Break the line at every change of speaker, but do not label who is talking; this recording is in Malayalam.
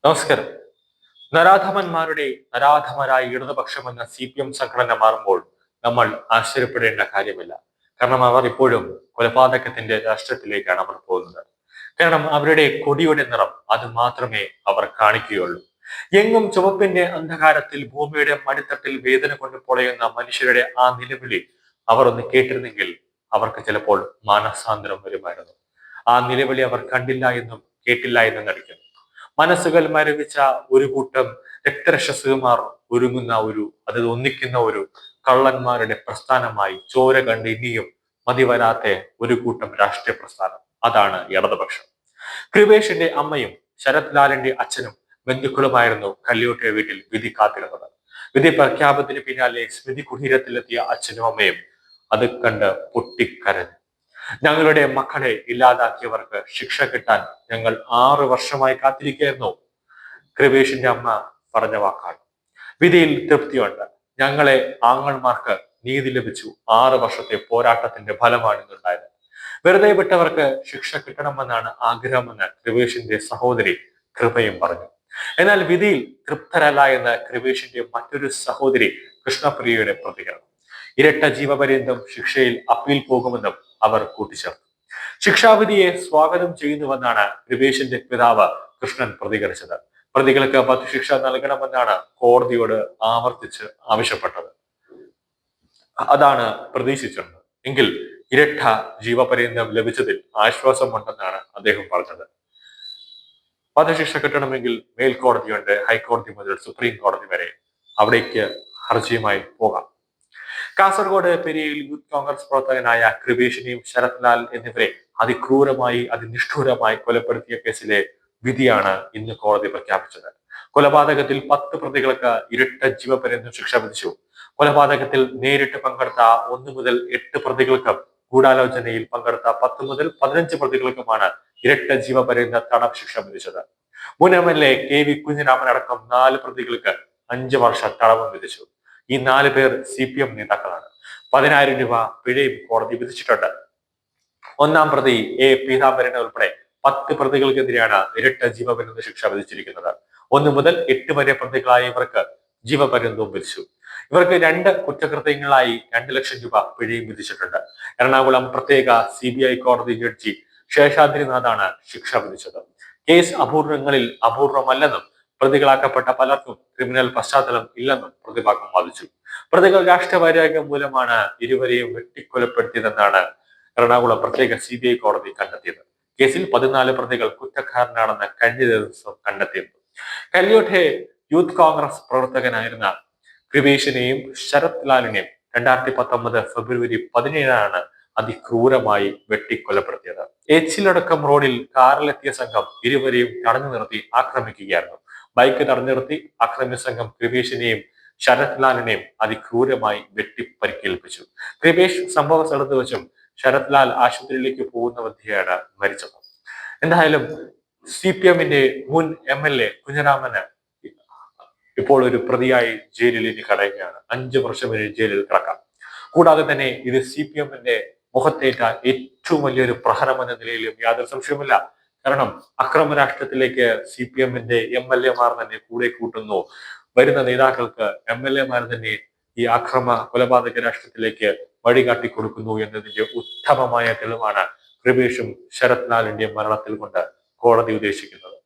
നമസ്കാരം. നരാധമന്മാരുടെ നരാധമരായ ഇടതുപക്ഷമെന്ന CPM സംഘടന മാറുമ്പോൾ നമ്മൾ ആശ്ചര്യപ്പെടേണ്ട കാര്യമില്ല. കാരണം അവർ ഇപ്പോഴും കൊലപാതകത്തിന്റെ രാഷ്ട്രത്തിലേക്കാണ് അവർ പോകുന്നത്. കാരണം അവരുടെ കൊടിയുടെ നിറം അത് മാത്രമേ അവർ കാണിക്കുകയുള്ളൂ. എങ്ങും ചുവപ്പിന്റെ അന്ധകാരത്തിൽ ഭൂമിയുടെ മടിത്തട്ടിൽ വേദന കൊണ്ട് പൊളയുന്ന മനുഷ്യരുടെ ആ നിലവിളി അവർ ഒന്ന് കേട്ടിരുന്നെങ്കിൽ അവർക്ക് ചിലപ്പോൾ മാനസാന്തരം വരുമായിരുന്നു. ആ നിലവിളി അവർ കണ്ടില്ല എന്നും കേട്ടില്ല എന്നും നടിക്കുന്നു. മനസ്സുകൾ മരവിച്ച ഒരു കൂട്ടം രക്തരക്ഷസുമാർ ഒരുങ്ങുന്ന അത് ഒന്നിക്കുന്ന ഒരു കള്ളന്മാരുടെ പ്രസ്ഥാനമായി ചോര കണ്ട് ഇനിയും മതിവരാത്ത ഒരു കൂട്ടം രാഷ്ട്രീയ പ്രസ്ഥാനം. അതാണ് ഇടതുപക്ഷം. കൃപേഷിന്റെ അമ്മയും ശരത് ലാലിന്റെ അച്ഛനും ബന്ധുക്കളുമായിരുന്നു കല്യോട്ടെ വീട്ടിൽ വിധി കാത്തിരുന്നത്. വിധി പ്രഖ്യാപനത്തിന് പിന്നാലെ സ്മൃതി കുടീരത്തിലെത്തിയ അച്ഛനും അമ്മയും അത് കണ്ട് പൊട്ടിക്കരഞ്ഞു. ഞങ്ങളുടെ മക്കളെ ഇല്ലാതാക്കിയവർക്ക് ശിക്ഷ കിട്ടാൻ ഞങ്ങൾ 6 വർഷമായി കാത്തിരിക്കുകയായിരുന്നു. കൃപേഷിന്റെ അമ്മ പറഞ്ഞ വാക്കാണ്. വിധിയിൽ തൃപ്തിയുണ്ട്. ഞങ്ങളെ ആങ്ങൾമാർക്ക് നീതി ലഭിച്ചു. 6 വർഷത്തെ പോരാട്ടത്തിന്റെ ഫലമാണ് ഇന്നുണ്ടായത്. വെറുതെ വിട്ടവർക്ക് ശിക്ഷ കിട്ടണമെന്നാണ് ആഗ്രഹമെന്ന് കൃപേഷിന്റെ സഹോദരി കൃപയും പറഞ്ഞു. എന്നാൽ വിധിയിൽ തൃപ്തരല്ല എന്ന് കൃപേഷിന്റെ മറ്റൊരു സഹോദരി കൃഷ്ണപ്രിയയുടെ പ്രതികരണം. ഇരട്ട ജീവപര്യന്തം ശിക്ഷയിൽ അപ്പീൽ പോകുമെന്നും അവർ കൂട്ടിച്ചേർത്തു. ശിക്ഷാവിധിയെ സ്വാഗതം ചെയ്യുന്നുവെന്നാണ് കൃപേഷിന്റെ പിതാവ് കൃഷ്ണൻ പ്രതികരിച്ചത്. പ്രതികൾക്ക് വധശിക്ഷ നൽകണമെന്നാണ് കോടതിയോട് ആവർത്തിച്ച് ആവശ്യപ്പെട്ടത്. അതാണ് പ്രതീക്ഷിച്ചത്. എങ്കിൽ ഇരട്ട ജീവപര്യന്തം ലഭിച്ചതിൽ ആശ്വാസമുണ്ടെന്നാണ് അദ്ദേഹം പറഞ്ഞത്. വധശിക്ഷ കിട്ടണമെങ്കിൽ മേൽക്കോടതിയുണ്ട്, ഹൈക്കോടതി മുതൽ സുപ്രീം കോടതി വരെ. അവിടേക്ക് ഹർജിയുമായി പോകാം. കാസർഗോഡ് പെരിയയിൽ യൂത്ത് കോൺഗ്രസ് പ്രവർത്തകനായ കൃപേഷിനെയും ശരത് ലാൽ എന്നിവരെ അതിക്രൂരമായി അതിനിഷ്ഠൂരമായി കൊലപ്പെടുത്തിയ കേസിലെ വിധിയാണ് ഇന്ന് കോടതി പ്രഖ്യാപിച്ചത്. കൊലപാതകത്തിൽ 10 പ്രതികൾക്ക് ഇരട്ട ജീവപര്യന്തം ശിക്ഷ വിധിച്ചു. കൊലപാതകത്തിൽ നേരിട്ട് പങ്കെടുത്ത 1 മുതൽ 8 പ്രതികൾക്കും ഗൂഢാലോചനയിൽ പങ്കെടുത്ത 10 മുതൽ 15 പ്രതികൾക്കുമാണ് ഇരട്ട ജീവപര്യന്ത തടവ് ശിക്ഷ വിധിച്ചത്. മുൻ MLA KV കുഞ്ഞിരാമൻ അടക്കം 4 പ്രതികൾക്ക് 5 വർഷ തടവും വിധിച്ചു. ഈ 4 പേർ CPM നേതാക്കളാണ്. 10,000 രൂപ പിഴയും കോടതി വിധിച്ചിട്ടുണ്ട്. ഒന്നാം പ്രതി പീതാംബരന് ഉൾപ്പെടെ 10 പ്രതികൾക്കെതിരെയാണ് ഇരട്ട ജീവപര്യന്ത ശിക്ഷ വിധിച്ചിരിക്കുന്നത്. 1 മുതൽ 8 വരെ പ്രതികളായ ഇവർക്ക് ജീവപര്യന്തവും വിധിച്ചു. ഇവർക്ക് 2 കുറ്റകൃത്യങ്ങളായി 2 ലക്ഷം രൂപ പിഴയും വിധിച്ചിട്ടുണ്ട്. എറണാകുളം പ്രത്യേക CBI കോടതി ജഡ്ജി ശേഷാദ്രിനാഥാണ് ശിക്ഷ വിധിച്ചത്. കേസ് അപൂർവങ്ങളിൽ അപൂർവമല്ലെന്നും പ്രതികളാക്കപ്പെട്ട പലർക്കും ക്രിമിനൽ പശ്ചാത്തലം ഇല്ലെന്നും പ്രതിഭാഗം വാദിച്ചു. പ്രതികൾ രാഷ്ട്രീയ വൈരാഗ്യം മൂലമാണ് ഇരുവരെയും വെട്ടിക്കൊലപ്പെടുത്തിയതെന്നാണ് എറണാകുളം പ്രത്യേക CBI കോടതി കണ്ടെത്തിയത്. കേസിൽ 14 പ്രതികൾ കുറ്റക്കാരനാണെന്ന് കഴിഞ്ഞ ദിവസം കണ്ടെത്തിയിരുന്നു. കല്യോട്ടെ യൂത്ത് കോൺഗ്രസ് പ്രവർത്തകനായിരുന്ന കൃപേഷിനെയും ശരത് ലാലിനെയും 2019 ഫെബ്രുവരി 17 അതിക്രൂരമായി വെട്ടിക്കൊലപ്പെടുത്തിയത്. എച്ചിലടക്കം റോഡിൽ കാറിലെത്തിയ സംഘം ഇരുവരെയും തടഞ്ഞു നിർത്തി ആക്രമിക്കുകയായിരുന്നു. ബൈക്ക് തടഞ്ഞു നിർത്തി ആക്രമിച്ച സംഘം കൃപേഷിനെയും ശരത് ലാലിനെയും അതിക്രൂരമായി വെട്ടിപ്പരിക്കേൽപ്പിച്ചു. കൃപേഷ് സംഭവ സ്ഥലത്ത് വെച്ചും ശരത് ലാൽ ആശുപത്രിയിലേക്ക് പോകുന്ന മധ്യയാണ് മരിച്ചത്. എന്തായാലും CPMന്റെ മുൻ MLA കുഞ്ഞിരാമന് ഇപ്പോൾ ഒരു പ്രതിയായി ജയിലിൽ ഇനി കടയുകയാണ്. 5 വർഷം വരെ ജയിലിൽ കിടക്കാം. കൂടാതെ തന്നെ ഇത് CPMന്റെ മുഖത്തേറ്റ ഏറ്റവും വലിയൊരു പ്രഹരം എന്ന നിലയിലും യാതൊരു സംശയവുമില്ല. കാരണം അക്രമ രാഷ്ട്രത്തിലേക്ക് CPMന്റെ MLA മാർ തന്നെ കൂടെ കൂട്ടുന്നു. വരുന്ന നേതാക്കൾക്ക് MLA മാർ തന്നെ ഈ കൊലപാതക രാഷ്ട്രത്തിലേക്ക് വഴികാട്ടി കൊടുക്കുന്നു എന്നതിന്റെ ഉത്തമമായ തെളിവാണ് കൃപേഷും ശരത് ലാലിന്റെ മരണത്തിൽ കൊണ്ട് കോടതി ഉദ്ദേശിക്കുന്നത്.